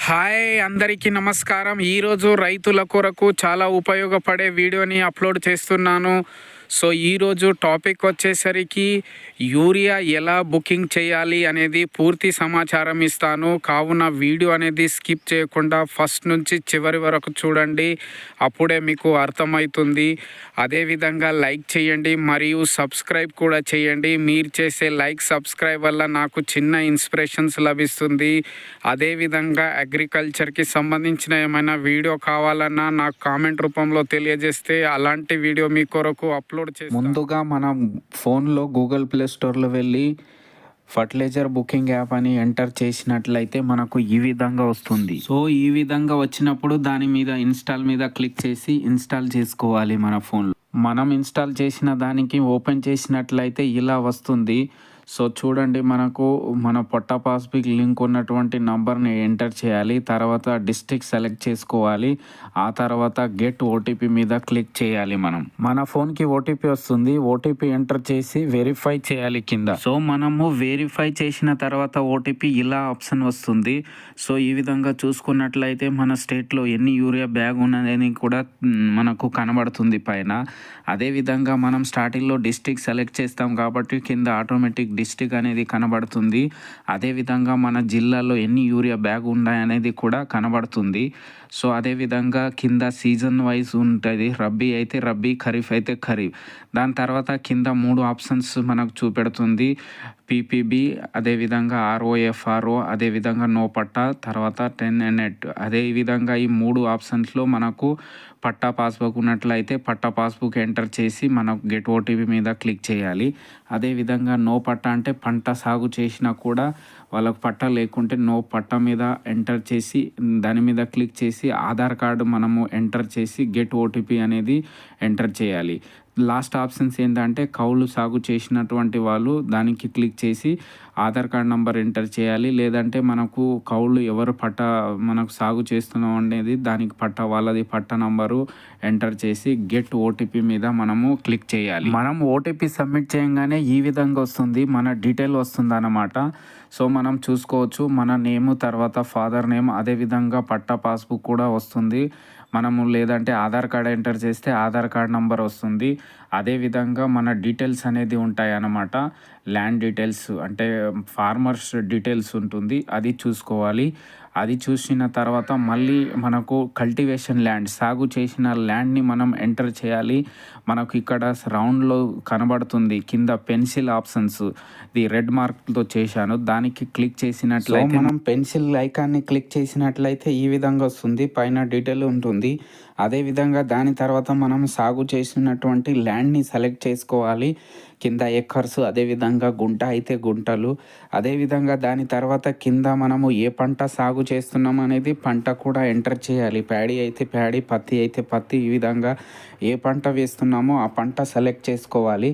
Hi అందరికీ నమస్కారం. ఈరోజు రైతుల కొరకు చాలా ఉపయోగపడే వీడియోని అప్లోడ్ చేస్తున్నాను. సో ఈరోజు టాపిక్ వచ్చేసరికి యూరియా ఎలా బుకింగ్ చేయాలి అనేది పూర్తి సమాచారం ఇస్తాను. కావున వీడియో అనేది స్కిప్ చేయకుండా ఫస్ట్ నుంచి చివరి వరకు చూడండి, అప్పుడే మీకు అర్థమవుతుంది. అదేవిధంగా లైక్ చేయండి మరియు సబ్స్క్రైబ్ కూడా చేయండి. మీరు చేసే లైక్ సబ్స్క్రైబ్ వల్ల నాకు చిన్న ఇన్స్పిరేషన్స్ లభిస్తుంది. అదేవిధంగా అగ్రికల్చర్కి సంబంధించిన ఏమైనా వీడియో కావాలన్నా నాకు కామెంట్ రూపంలో తెలియజేస్తే అలాంటి వీడియో మీ కొరకు అప్లోడ్ చేస్తాను. ముందుగా మనం ఫోన్లో గూగుల్ ప్లే స్టోర్లో వెళ్ళి ఫర్టిలైజర్ బుకింగ్ యాప్ అని ఎంటర్ చేసినట్లయితే మనకు ఈ విధంగా వస్తుంది. సో ఈ విధంగా వచ్చినప్పుడు దాని మీద ఇన్స్టాల్ మీద క్లిక్ చేసి ఇన్స్టాల్ చేసుకోవాలి మన ఫోన్లో. మనం ఇన్స్టాల్ చేసిన దానికి ఓపెన్ చేసినట్లయితే ఇలా వస్తుంది. సో చూడండి, మనకు మన పొట్ట పాస్బుక్ లింక్ ఉన్నటువంటి నంబర్ని ఎంటర్ చేయాలి. తర్వాత డిస్ట్రిక్ట్ సెలెక్ట్ చేసుకోవాలి. ఆ తర్వాత గెట్ ఓటీపీ మీద క్లిక్ చేయాలి. మన ఫోన్కి ఓటీపీ వస్తుంది. ఓటీపీ ఎంటర్ చేసి వెరిఫై చేయాలి కింద. సో మనము వెరిఫై చేసిన తర్వాత ఓటీపీ ఇలా ఆప్షన్ వస్తుంది. సో ఈ విధంగా చూసుకున్నట్లయితే మన స్టేట్లో ఎన్ని యూరియా బ్యాగ్ ఉన్నదని కూడా మనకు కనబడుతుంది పైన. అదేవిధంగా మనం స్టార్టింగ్లో డిస్ట్రిక్ట్ సెలెక్ట్ చేస్తాం కాబట్టి కింద ఆటోమేటిక్ డిస్ట్రిక్ట్ అనేది కనబడుతుంది. అదేవిధంగా మన జిల్లాలో ఎన్ని యూరియా బ్యాగ్ ఉన్నాయనేది కూడా కనబడుతుంది. సో అదేవిధంగా కింద సీజన్ వైజ్ ఉంటుంది. రబ్బీ అయితే రబ్బీ, ఖరీఫ్ అయితే ఖరీఫ్. దాని తర్వాత కింద 3 ఆప్షన్స్ మనకు చూపెడుతుంది. పీపీబీ, అదేవిధంగా ఆర్ఓఎఫ్ఆర్ఓ, అదేవిధంగా నో పట్టా, తర్వాత 10 నెట్. అదేవిధంగా ఈ 3 ఆప్షన్స్లో మనకు పట్టా పాస్బుక్ ఉన్నట్లయితే పట్టా పాస్బుక్ ఎంటర్ చేసి మనకు గెట్ ఓటీపీ మీద క్లిక్ చేయాలి. అదేవిధంగా నో పట్టా అంటే పంట సాగు చేసినా కూడా వాళ్ళకు పట్టా లేకుంటే నో పట్టా మీద ఎంటర్ చేసి దాని మీద క్లిక్ చేసి ఆధార్ కార్డు మనము ఎంటర్ చేసి గెట్ ఓటీపీ అనేది ఎంటర్ చేయాలి. లాస్ట్ ఆప్షన్స్ ఏంటంటే కౌలు సాగు చేసినటువంటి వాళ్ళు దానికి క్లిక్ చేసి ఆధార్ కార్డ్ నెంబర్ ఎంటర్ చేయాలి. లేదంటే మనకు కౌలు ఎవరు పట్ట మనకు సాగు చేస్తున్నాం అనేది దానికి వాళ్ళది పట్ట నంబరు ఎంటర్ చేసి గెట్ ఓటీపీ మీద మనము క్లిక్ చేయాలి. మనం ఓటీపీ సబ్మిట్ చేయగానే ఈ విధంగా వస్తుంది, మన డీటెయిల్ వస్తుంది అన్నమాట. సో మనం చూసుకోవచ్చు మన నేము, తర్వాత ఫాదర్ నేమ్, అదేవిధంగా పట్టా పాస్బుక్ కూడా వస్తుంది మనము. లేదంటే ఆధార్ కార్డ్ ఎంటర్ చేస్తే ఆధార్ కార్డ్ నంబర్ వస్తుంది. అదేవిధంగా మన డీటెయిల్స్ అనేది ఉంటాయి అన్నమాట. ల్యాండ్ డీటెయిల్స్ అంటే ఫార్మర్స్ డీటెయిల్స్ ఉంటుంది, అది చూసుకోవాలి. అది చూసిన తర్వాత మళ్ళీ మనకు కల్టివేషన్ ల్యాండ్, సాగు చేసిన ల్యాండ్ని మనం ఎంటర్ చేయాలి. మనకు ఇక్కడ రౌండ్లో కనబడుతుంది కింద పెన్సిల్ ఆప్షన్స్, ఇది రెడ్ మార్క్తో చేశాను. దానికి క్లిక్ చేసినట్లయితే మనం పెన్సిల్ ఐకాన్ని క్లిక్ చేసినట్లయితే ఈ విధంగా వస్తుంది, పైన డీటెయిల్ ఉంటుంది. అదేవిధంగా దాని తర్వాత మనం సాగు చేసినటువంటి ల్యాండ్ని సెలెక్ట్ చేసుకోవాలి. కింద ఎకర్స్, అదేవిధంగా గుంట అయితే గుంటలు. అదేవిధంగా దాని తర్వాత కింద మనము ఏ పంట సాగు చేస్తున్నాం అనేది పంట కూడా ఎంటర్ చేయాలి. ప్యాడీ అయితే ప్యాడీ, పత్తి అయితే పత్తి. ఈ విధంగా ఏ పంట వేస్తున్నామో ఆ పంట సెలెక్ట్ చేసుకోవాలి.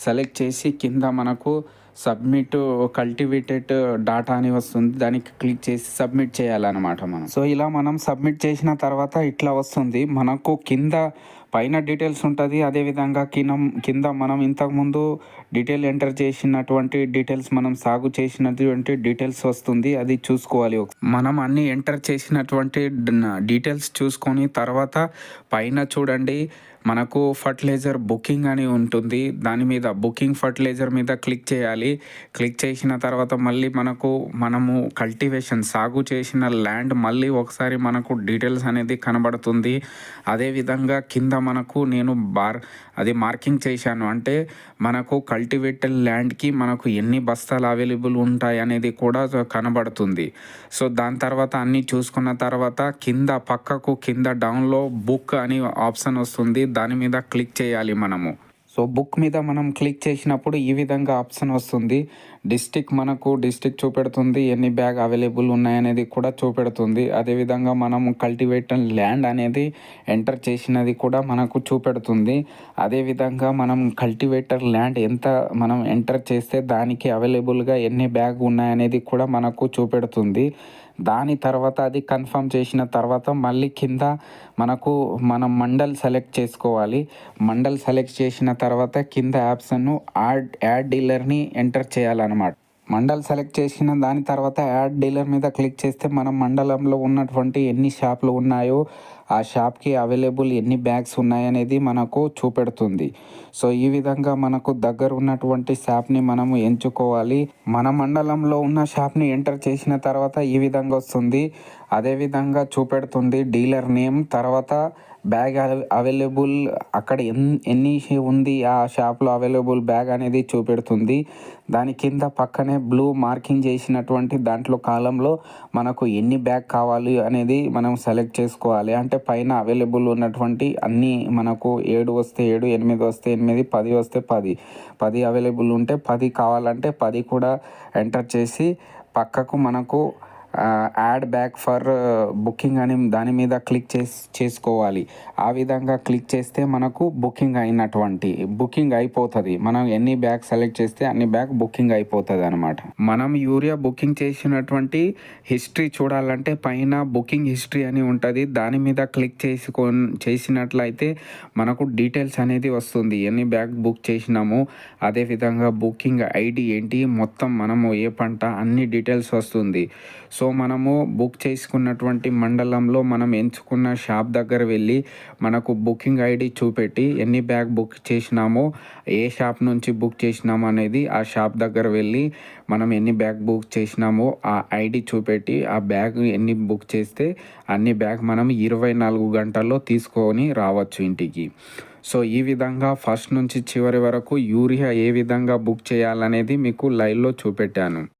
సెలెక్ట్ చేసి కింద మనకు సబ్మిట్ కల్టివేటెడ్ డాటా అని వస్తుంది, దానికి క్లిక్ చేసి సబ్మిట్ చేయాలన్నమాట మనం. సో ఇలా మనం సబ్మిట్ చేసిన తర్వాత ఇట్లా వస్తుంది మనకు. కింద పైన డీటెయిల్స్ ఉంటుంది. అదేవిధంగా కింద మనం ఇంతకుముందు డీటెయిల్ ఎంటర్ చేసినటువంటి డీటెయిల్స్, మనం సాగు చేసినటువంటి డీటెయిల్స్ వస్తుంది, అది చూసుకోవాలి. మనం అన్ని ఎంటర్ చేసినటువంటి డీటెయిల్స్ చూసుకొని తర్వాత పైన చూడండి మనకు ఫర్టిలైజర్ బుకింగ్ అని ఉంటుంది. దాని మీద బుకింగ్ ఫర్టిలైజర్ మీద క్లిక్ చేయాలి. క్లిక్ చేసిన తర్వాత మళ్ళీ మనము కల్టివేషన్ సాగు చేసిన ల్యాండ్ మళ్ళీ ఒకసారి మనకు డీటెయిల్స్ అనేది కనబడుతుంది. అదేవిధంగా కింద మనకు నేను అది మార్కింగ్ చేశాను, అంటే మనకు కల్టివేటెడ్ ల్యాండ్కి మనకు ఎన్ని బస్తాలు అవైలబుల్ ఉంటాయి అనేది కూడా కనబడుతుంది. సో దాని తర్వాత అన్నీ చూసుకున్న తర్వాత కింద పక్కకు కింద డౌన్లో బుక్ అని ఆప్షన్ వస్తుంది, దాని మీద క్లిక్ చేయాలి మనము. సో బుక్ మీద మనం క్లిక్ చేసినప్పుడు ఈ విధంగా ఆప్షన్ వస్తుంది. మనకు డిస్ట్రిక్ట్ చూపెడుతుంది, ఎన్ని బ్యాగ్ అవైలబుల్ ఉన్నాయనేది కూడా చూపెడుతుంది. అదేవిధంగా మనము కల్టివేటెడ్ ల్యాండ్ అనేది ఎంటర్ చేసినది కూడా మనకు చూపెడుతుంది. అదేవిధంగా మనం కల్టివేటర్ ల్యాండ్ ఎంత మనం ఎంటర్ చేస్తే దానికి అవైలబుల్గా ఎన్ని బ్యాగ్ ఉన్నాయనేది కూడా మనకు చూపెడుతుంది. దాని తర్వాత అది కన్ఫర్మ్ చేసిన తర్వాత మళ్ళీ కింద మనం మండల్ సెలెక్ట్ చేసుకోవాలి. మండల్ సెలెక్ట్ చేసిన తర్వాత కింద ఆప్షన్ను యాడ్ డీలర్ని ఎంటర్ చేయాలన్నమాట. మండల్ సెలెక్ట్ చేసిన దాని తర్వాత యాడ్ డీలర్ మీద క్లిక్ చేస్తే మనం మండలంలో ఉన్నటువంటి ఎన్ని షాపులు ఉన్నాయో ఆ షాప్కి అవైలబుల్ ఎన్ని బ్యాగ్స్ ఉన్నాయనేది మనకు చూపెడుతుంది. సో ఈ విధంగా మనకు దగ్గర ఉన్నటువంటి షాప్ని మనము ఎంచుకోవాలి. మన మండలంలో ఉన్న షాప్ని ఎంటర్ చేసిన తర్వాత ఈ విధంగా వస్తుంది. అదేవిధంగా చూపెడుతుంది డీలర్ నేమ్, తర్వాత బ్యాగ్ అవైలబుల్ అక్కడ ఎన్ని ఉంది ఆ షాప్లో అవైలబుల్ బ్యాగ్ అనేది చూపెడుతుంది. దాని కింద పక్కనే బ్లూ మార్కింగ్ చేసినటువంటి దాంట్లో కాలంలో మనకు ఎన్ని బ్యాగ్ కావాలి అనేది మనం సెలెక్ట్ చేసుకోవాలి. అంటే పైన అవైలబుల్ ఉన్నటువంటి అన్నీ మనకు 7 వస్తే 7, 8 వస్తే 8, 10 వస్తే 10 అవైలబుల్ ఉంటే 10 కావాలంటే 10 కూడా ఎంటర్ చేసి పక్కకు మనకు యాడ్ బ్యాక్ ఫర్ బుకింగ్ అని దాని మీద క్లిక్ చేసుకోవాలి. ఆ విధంగా క్లిక్ చేస్తే మనకు బుకింగ్ అయిపోతుంది. మనం ఎన్ని బ్యాగ్ సెలెక్ట్ చేస్తే అన్ని బ్యాగ్ బుకింగ్ అయిపోతుంది అనమాట. మనం యూరియా బుకింగ్ చేసినటువంటి హిస్టరీ చూడాలంటే పైన బుకింగ్ హిస్టరీ అని ఉంటుంది. దాని మీద క్లిక్ చేసినట్లయితే మనకు డీటెయిల్స్ అనేది వస్తుంది, ఎన్ని బ్యాగ్ బుక్ చేసినాము, అదేవిధంగా బుకింగ్ ఐడి ఏంటి, మొత్తం మనము ఏ పంట అన్ని డీటెయిల్స్ వస్తుంది. సో మనము బుక్ చేసుకున్నటువంటి మండలంలో మనం ఎంచుకున్న షాప్ దగ్గర వెళ్ళి మనకు బుకింగ్ ఐడి చూపెట్టి ఎన్ని బ్యాగ్ బుక్ చేసినామో, ఏ షాప్ నుంచి బుక్ చేసినామో అనేది ఆ షాప్ దగ్గర వెళ్ళి మనం ఎన్ని బ్యాగ్ బుక్ చేసినామో ఆ ఐడి చూపెట్టి ఆ బ్యాగ్ ఎన్ని బుక్ చేస్తే అన్ని బ్యాగ్ మనం 24 గంటల్లో తీసుకొని రావచ్చు ఇంటికి. సో ఈ విధంగా ఫస్ట్ నుంచి చివరి వరకు యూరియా ఏ విధంగా బుక్ చేయాలనేది మీకు లైవ్లో చూపెట్టాను.